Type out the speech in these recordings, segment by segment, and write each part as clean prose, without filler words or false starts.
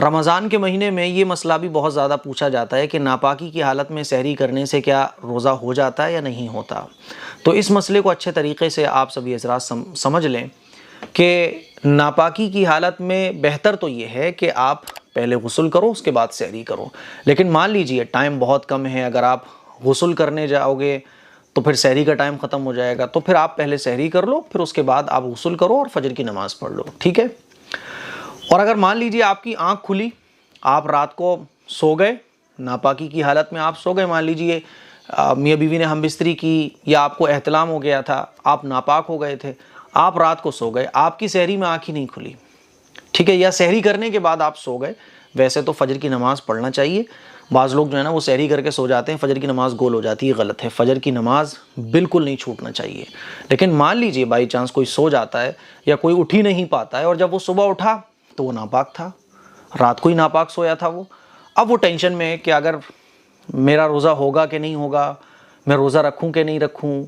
رمضان کے مہینے میں یہ مسئلہ بھی بہت زیادہ پوچھا جاتا ہے کہ ناپاکی کی حالت میں سحری کرنے سے کیا روزہ ہو جاتا ہے یا نہیں ہوتا۔ تو اس مسئلے کو اچھے طریقے سے آپ سبھی حضرات سمجھ لیں کہ ناپاکی کی حالت میں بہتر تو یہ ہے کہ آپ پہلے غسل کرو، اس کے بعد سحری کرو۔ لیکن مان لیجئے ٹائم بہت کم ہے، اگر آپ غسل کرنے جاؤ گے تو پھر سحری کا ٹائم ختم ہو جائے گا، تو پھر آپ پہلے سحری کر لو، پھر اس کے بعد آپ غسل کرو اور فجر کی نماز پڑھ لو، ٹھیک ہے؟ اور اگر مان لیجئے آپ کی آنکھ کھلی، آپ رات کو سو گئے، ناپاکی کی حالت میں آپ سو گئے، مان لیجئے میاں بیوی نے ہم بستری کی یا آپ کو احتلام ہو گیا تھا، آپ ناپاک ہو گئے تھے، آپ رات کو سو گئے، آپ کی سحری میں آنکھ ہی نہیں کھلی، ٹھیک ہے، یا سحری کرنے کے بعد آپ سو گئے۔ ویسے تو فجر کی نماز پڑھنا چاہیے، بعض لوگ جو ہے نا وہ سحری کر کے سو جاتے ہیں، فجر کی نماز گول ہو جاتی ہے، غلط ہے، فجر کی نماز بالکل نہیں چھوٹنا چاہیے۔ لیکن مان لیجئے بائی چانس کوئی سو جاتا ہے یا کوئی اٹھ ہی نہیں پاتا ہے، اور جب وہ صبح اٹھا تو وہ ناپاک تھا، رات کو ہی ناپاک سویا تھا وہ، اب وہ ٹینشن میں ہے کہ اگر میرا روزہ ہوگا کہ نہیں ہوگا، میں روزہ رکھوں کہ نہیں رکھوں،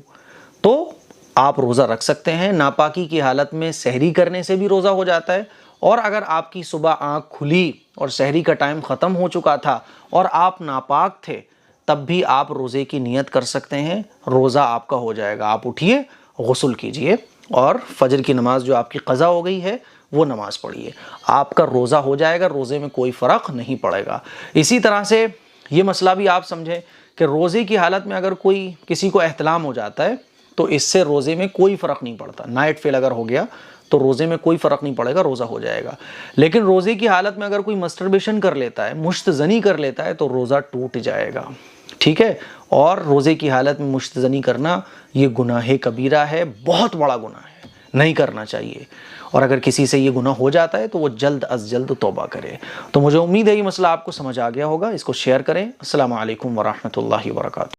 تو آپ روزہ رکھ سکتے ہیں۔ ناپاکی کی حالت میں سحری کرنے سے بھی روزہ ہو جاتا ہے، اور اگر آپ کی صبح آنکھ کھلی اور سحری کا ٹائم ختم ہو چکا تھا اور آپ ناپاک تھے، تب بھی آپ روزے کی نیت کر سکتے ہیں، روزہ آپ کا ہو جائے گا۔ آپ اٹھیے، غسل کیجئے اور فجر کی نماز جو آپ کی قضا ہو گئی ہے وہ نماز پڑھیے، آپ کا روزہ ہو جائے گا، روزے میں کوئی فرق نہیں پڑے گا۔ اسی طرح سے یہ مسئلہ بھی آپ سمجھیں کہ روزے کی حالت میں اگر کوئی کسی کو احتلام ہو جاتا ہے تو اس سے روزے میں کوئی فرق نہیں پڑتا، نائٹ فیل اگر ہو گیا تو روزے میں کوئی فرق نہیں پڑے گا، روزہ ہو جائے گا۔ لیکن روزے کی حالت میں اگر کوئی مسٹربیشن کر لیتا ہے، مشت زنی کر لیتا ہے، تو روزہ ٹوٹ جائے گا، ٹھیک ہے؟ اور روزے کی حالت میں مشت زنی کرنا یہ گناہ کبیرہ ہے، بہت بڑا گناہ ہے، نہیں کرنا چاہیے۔ اور اگر کسی سے یہ گناہ ہو جاتا ہے تو وہ جلد از جلد توبہ کرے۔ تو مجھے امید ہے یہ مسئلہ آپ کو سمجھ آ گیا ہوگا، اس کو شیئر کریں۔ السلام علیکم ورحمۃ اللہ وبرکاتہ۔